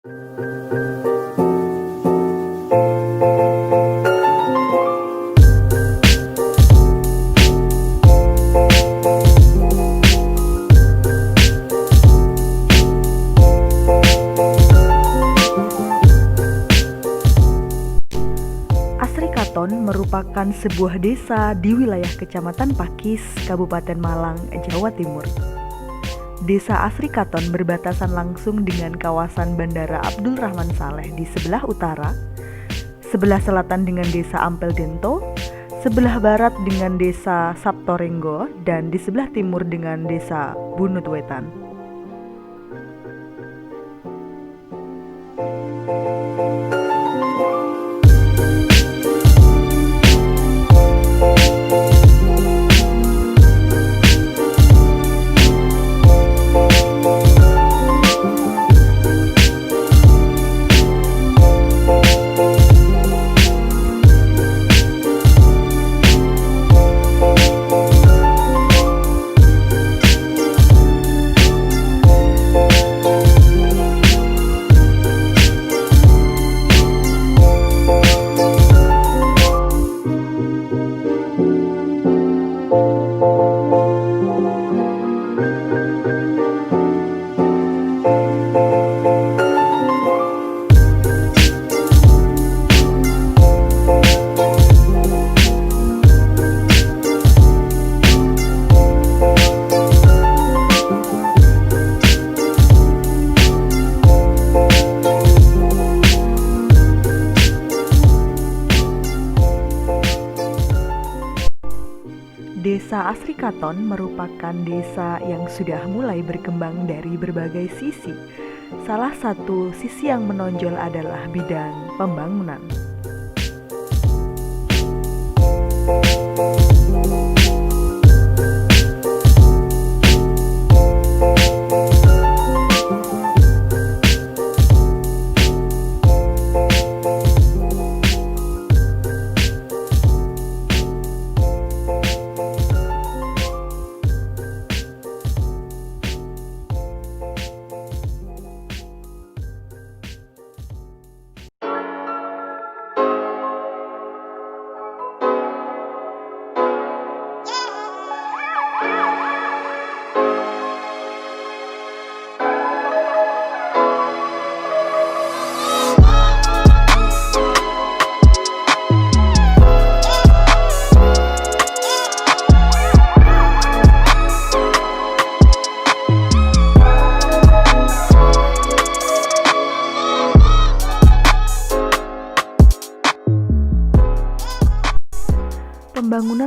Asrikaton merupakan sebuah desa di wilayah Kecamatan Pakis, Kabupaten Malang, Jawa Timur. Desa Asrikaton berbatasan langsung dengan kawasan Bandara Abdul Rahman Saleh di sebelah utara, sebelah selatan dengan Desa Ampel Dento, sebelah barat dengan Desa Saptorenggo, dan di sebelah timur dengan Desa Bunut Wetan. Desa Asrikaton merupakan desa yang sudah mulai berkembang dari berbagai sisi. Salah satu sisi yang menonjol adalah bidang pembangunan.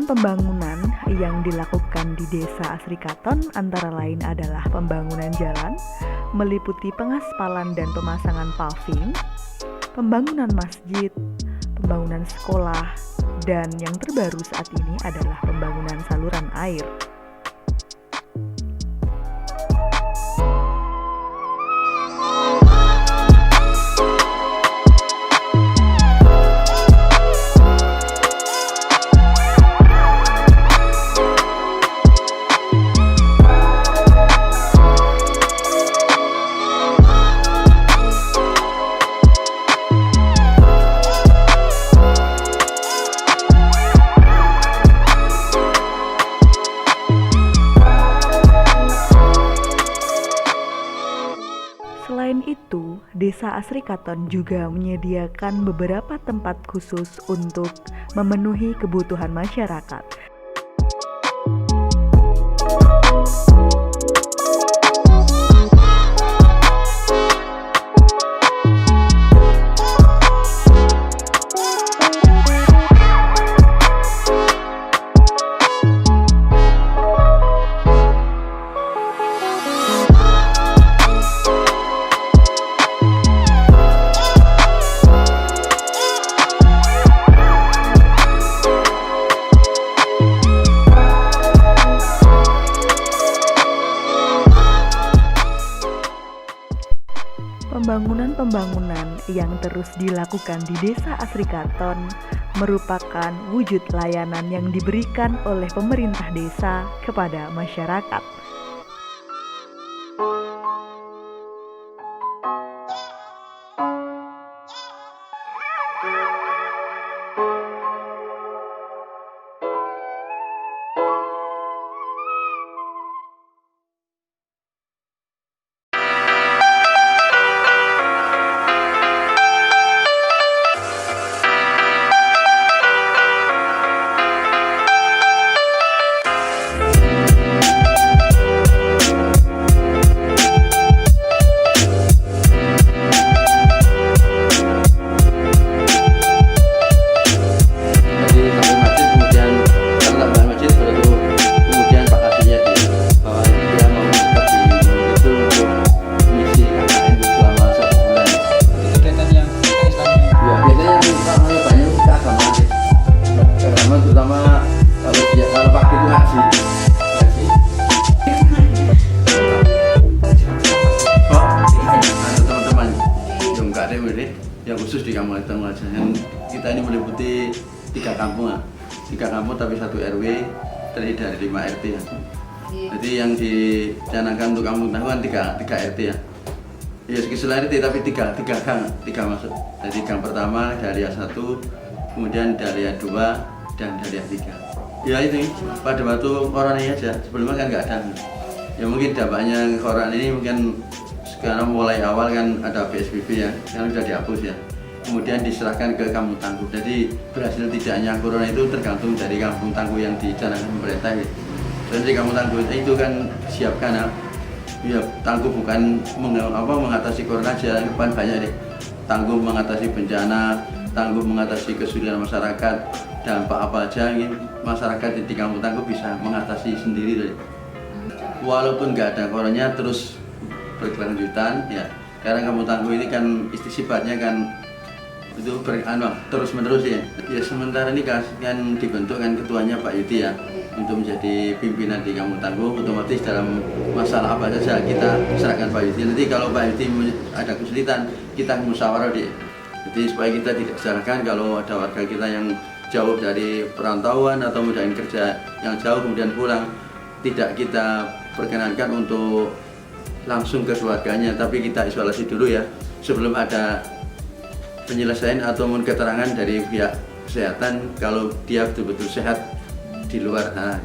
Pembangunan yang dilakukan di Desa Asrikaton antara lain adalah pembangunan jalan, meliputi pengaspalan dan pemasangan paving, pembangunan masjid, pembangunan sekolah, dan yang terbaru saat ini adalah pembangunan saluran air. Selain itu, Desa Asrikaton juga menyediakan beberapa tempat khusus untuk memenuhi kebutuhan masyarakat. Pembangunan yang terus dilakukan di Desa Asrikaton merupakan wujud layanan yang diberikan oleh pemerintah desa kepada masyarakat. bertemu aja. Yang kita ini meliputi 3 kampung ya. 3 kampung tapi 1 RW terdiri dari 5 RT ya. Jadi yang dicanangkan untuk kampung tangguh kan 3 RT ya. Ya sekitar RT tapi 3 gang masuk. Jadi gang pertama Dahlia 1, kemudian Dahlia 2 dan Dahlia 3. Ya itu pada waktu corona ini aja, sebelumnya kan nggak ada. Ya mungkin dampaknya corona ini mungkin sekarang mulai awal kan ada PSBB ya, yang sudah dihapus ya. Kemudian diserahkan ke kampung tangguh. Jadi berhasil tidaknya corona itu tergantung dari kampung tangguh yang dicanangkan pemerintah. Ya. Dan di kampung tangguh itu kan siapkan ya. Ya, tangguh bukan mengatasi corona aja, depan banyak deh. Tangguh mengatasi bencana, tangguh mengatasi kesulitan masyarakat, dampak apa aja yang masyarakat di kampung tangguh bisa mengatasi sendiri deh. Walaupun nggak ada coronanya terus berkelanjutan ya. Karena kampung tangguh ini kan sifatnya kan itu terus menerus ya. Ya sementara ini kan dibentuk kan ketuanya Pak Yudi ya untuk menjadi pimpinan di kampung tangguh. Otomatis dalam masalah apa saja kita serahkan Pak Yudi. Nanti kalau Pak Yudi ada kesulitan kita musyawarah deh. Jadi supaya kita tidak salahkan kalau ada warga kita yang jauh dari perantauan atau mudahin kerja yang jauh kemudian pulang, tidak kita perkenankan untuk langsung ke keluarganya, tapi kita isolasi dulu ya sebelum ada penyelesaian atau keterangan dari pihak kesehatan kalau dia betul-betul sehat di luar sana.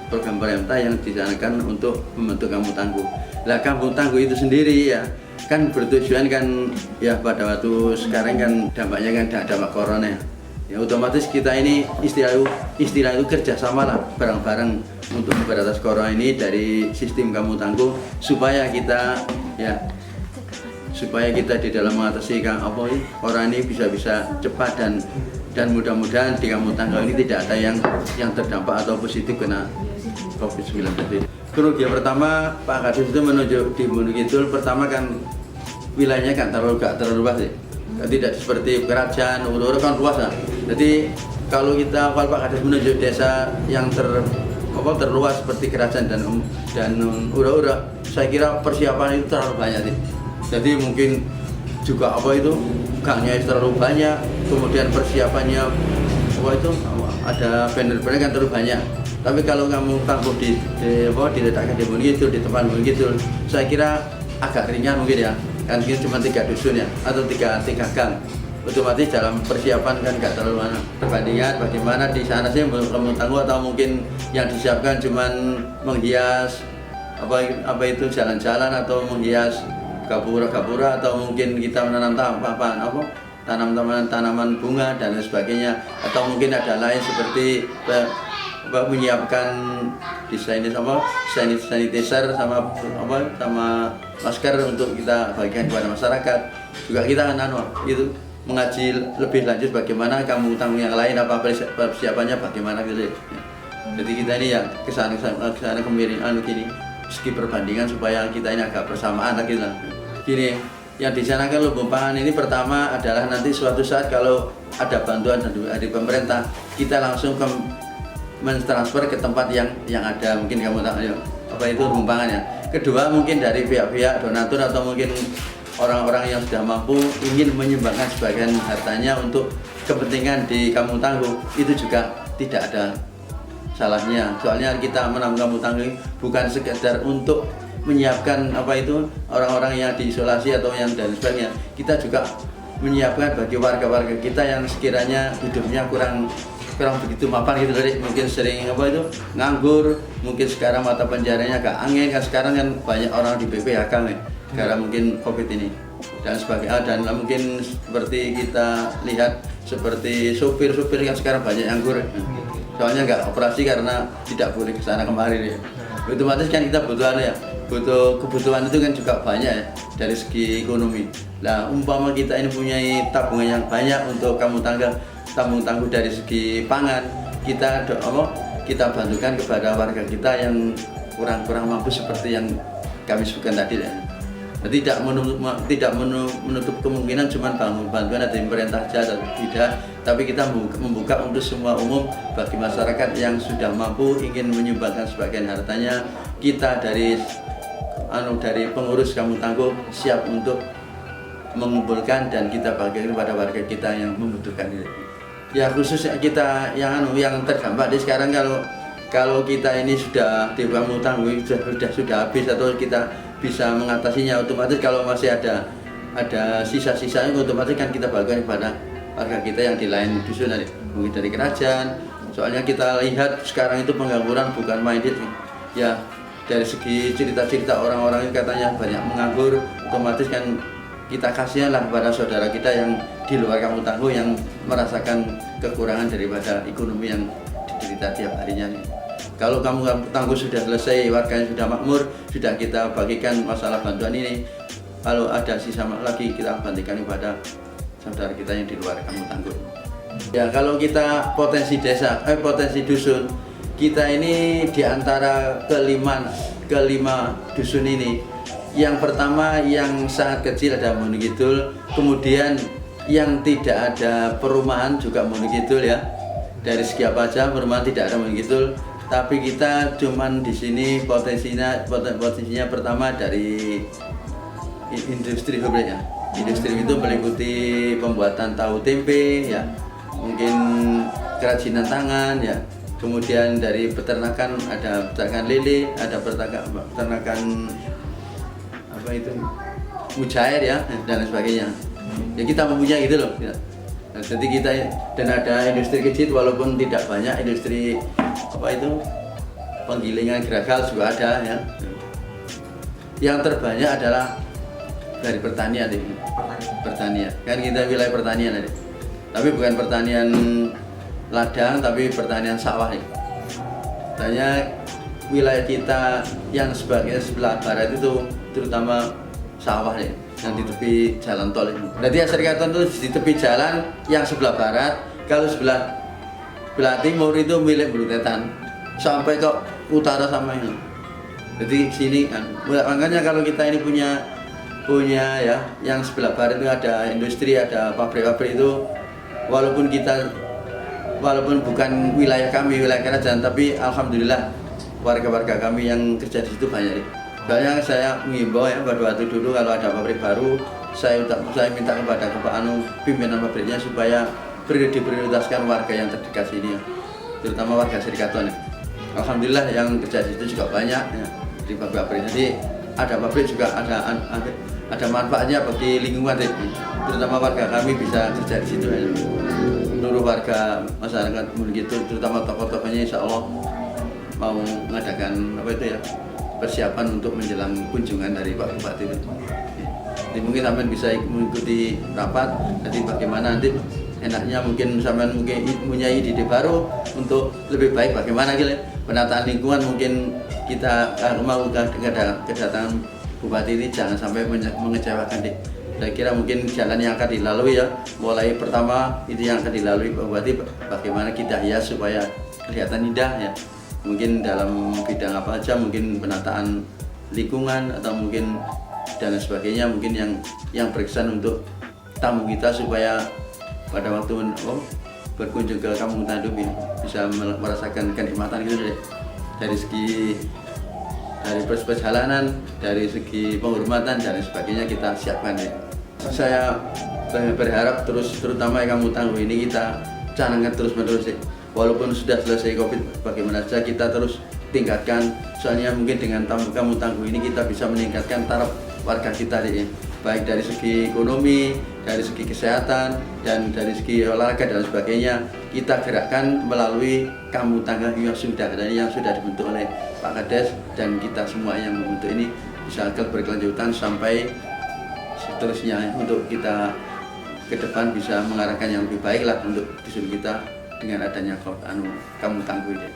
Program pemerintah yang dicanangkan untuk membentuk kampung tangguh. Lah kampung tangguh itu sendiri ya kan bertujuan kan ya pada waktu sekarang kan dampaknya kan dampak corona ya. Ya otomatis kita ini istilah itu kerjasama lah bareng-bareng untuk memberantas corona ini dari sistem kampung tangguh supaya kita di dalam mengatasi corona ini bisa cepat dan mudah-mudahan di kampung tangguh ini tidak ada yang terdampak atau positif kena COVID-19. Kerugian pertama Pak Kades itu menunjuk di Gunung Kidul pertama kan wilayahnya kan gak terlalu luas ya. Tidak seperti kerajaan, ura-ura kan luas lah. Jadi kalau Pak Kades menunjuk desa yang terluas seperti kerajaan dan ura-ura, saya kira persiapan itu terlalu banyak sih. Jadi mungkin juga gangnya terlalu banyak, kemudian persiapannya ada banner-banner kan terlalu banyak. Tapi kalau kamu tangguh diletakkan di Gunung Kidul, di tempat Gunung Kidul, saya kira agak ringan mungkin ya. Kan cuma 3 dusun ya atau 3 gang, otomatis dalam persiapan kan nggak terlalu mana perbandingan bagaimana di sana sih kampung tangguh atau mungkin yang disiapkan cuma menghias itu jalan-jalan atau menghias gapura atau mungkin kita menanam tanaman bunga dan lain sebagainya, atau mungkin ada lain seperti menyiapkan desain sanitizer sama masker untuk kita bagikan kepada masyarakat. Juga kita akan itu mengaji lebih lanjut bagaimana kampung tangguh yang lain persiapannya bagaimana gitu. Jadi kita ini ya kesana kemiri gini segi perbandingan supaya kita ini agak bersamaan lagi lah. Gini yang dicanangkan lumbung pangan ini pertama adalah nanti suatu saat kalau ada bantuan dari pemerintah kita langsung mentransfer ke tempat yang ada mungkin kamu tahu itu lumbung pangan ya. Kedua mungkin dari pihak-pihak donatur atau mungkin orang-orang yang sudah mampu ingin menyumbangkan sebagian hartanya untuk kepentingan di kampung tangguh, itu juga tidak ada salahnya. Soalnya kita menambah kampung tangguh bukan sekedar untuk menyiapkan orang-orang yang diisolasi atau yang dan sebagainya. Kita juga menyiapkan bagi warga-warga kita yang sekiranya hidupnya kurang begitu mapan gitu, dari mungkin sering nganggur, mungkin sekarang mata penjaranya agak angin kan, sekarang kan banyak orang di PPHK nih karena mungkin COVID ini dan sebagainya. Dan mungkin seperti kita lihat seperti sopir yang sekarang banyak nganggur soalnya nggak operasi karena tidak boleh ke sana kemari ya. Otomatis kan kita butuh kebutuhan itu kan juga banyak ya dari segi ekonomi. Nah umpama kita ini punya tabungan yang banyak untuk kampung tangguh dari segi pangan, kita bantukan kepada warga kita yang kurang mampu seperti yang kami sebutkan tadi ya. Tidak menutup kemungkinan cuma bantuan dari pemerintah saja, tidak, tapi kita membuka untuk semua umum bagi masyarakat yang sudah mampu ingin menyumbangkan sebagian hartanya. Kita dari pengurus kampung tangguh siap untuk mengumpulkan dan kita bagikan kepada warga kita yang membutuhkan ini. Ya khusus kita yang terdampak di sekarang, kalau kita ini sudah di kampung tangguh sudah habis atau kita bisa mengatasinya, otomatis kalau masih ada sisa-sisanya otomatis kan kita bagikan kepada warga kita yang di lain dusun, mungkin dari kerajaan. Soalnya kita lihat sekarang itu pengangguran bukan main ya, dari segi cerita-cerita orang-orang yang katanya banyak menganggur, otomatis kan kita kasihan lah kepada saudara kita yang di luar kampung tangguh yang merasakan kekurangan daripada ekonomi yang diderita tiap harinya nih. Kalau kampung tangguh sudah selesai, warganya sudah makmur, sudah kita bagikan masalah bantuan ini, kalau ada sisa lagi kita bagikan kepada saudara kita yang di luar kampung tangguh. Ya kalau kita potensi desa, potensi dusun, kita ini di antara kelima dusun ini, yang pertama yang sangat kecil ada Monukidul, kemudian yang tidak ada perumahan juga Monukidul ya. Dari segi apa aja perumahan tidak ada Monukidul, tapi kita cuman di sini potensinya pertama dari industri sebenarnya. Industri itu meliputi pembuatan tahu tempe ya, mungkin kerajinan tangan ya, kemudian dari peternakan ada peternakan lele, ada peternakan apa itu mujair ya dan sebagainya. Ya kita mempunyai gitu loh ya. Nah, jadi kita dan ada industri kecil walaupun tidak banyak, industri apa itu penggilingan geragal juga ada ya. Yang terbanyak adalah dari pertanian. Kan kita wilayah pertanian adik. Tapi bukan pertanian ladang, tapi pertanian sawah ya. Tanya wilayah kita yang sebelah barat itu terutama sawah ya, yang di tepi jalan tol ini. Berarti Asrikaton itu di tepi jalan yang sebelah barat, kalau sebelah timur itu milik Bulutetan sampai ke utara sama ini. Jadi sini kan, makanya kalau kita ini punya ya, yang sebelah barat itu ada industri, ada pabrik-pabrik itu, walaupun bukan wilayah kami, wilayah kerajaan, tapi alhamdulillah warga-warga kami yang kerja di situ banyak. Soalnya saya mengimbau ya, pada waktu dulu kalau ada pabrik baru, saya minta kepada pimpinan pabriknya supaya diprioritaskan warga yang terdekat sini ya, terutama warga Asrikaton ya. Alhamdulillah yang kerja di situ juga banyak ya, di pabrik. Jadi ada pabrik juga ada manfaatnya bagi lingkungan ya. Terutama warga kami bisa kerja di situ ya. Seluruh warga masyarakat begitu, terutama tokoh-tokohnya insya Allah mau mengadakan apa itu ya, persiapan untuk menjelang kunjungan dari Pak Bupati itu. Jadi mungkin sampean bisa mengikuti rapat, jadi bagaimana nanti enaknya mungkin sampean punya ide baru untuk lebih baik bagaimana gitu penataan lingkungan. Mungkin kita mau kedatangan Bupati ini jangan sampai mengecewakan deh. Saya kira mungkin jalan yang akan dilalui ya, mulai pertama itu yang akan dilalui Pak Bupati, bagaimana kita hias supaya kelihatan indah ya. Mungkin dalam bidang apa aja, mungkin penataan lingkungan atau mungkin dan sebagainya, mungkin yang berkesan untuk tamu kita supaya pada waktu berkunjung ke Kampung Tandub ya, bisa merasakan kenikmatan gitu deh. Dari perjalanan, dari segi penghormatan dan sebagainya kita siapkan ya. Saya berharap terutama yang Kampung Tangguh ini kita canangkan terus-menerus ya. Walaupun sudah selesai COVID, bagaimana saja kita terus tingkatkan. Soalnya mungkin dengan Kampung Tangguh ini kita bisa meningkatkan taraf warga kita ya. Baik dari segi ekonomi, dari segi kesehatan, dan dari segi olahraga dan sebagainya. Kita gerakkan melalui Kampung Tangguh yang sudah dibentuk oleh Pak Kades, dan kita semua yang membentuk ini bisa berkelanjutan sampai seterusnya untuk kita ke depan bisa mengarahkan yang lebih baik lah untuk dusun kita dengan adanya Kampung Tangguh ini.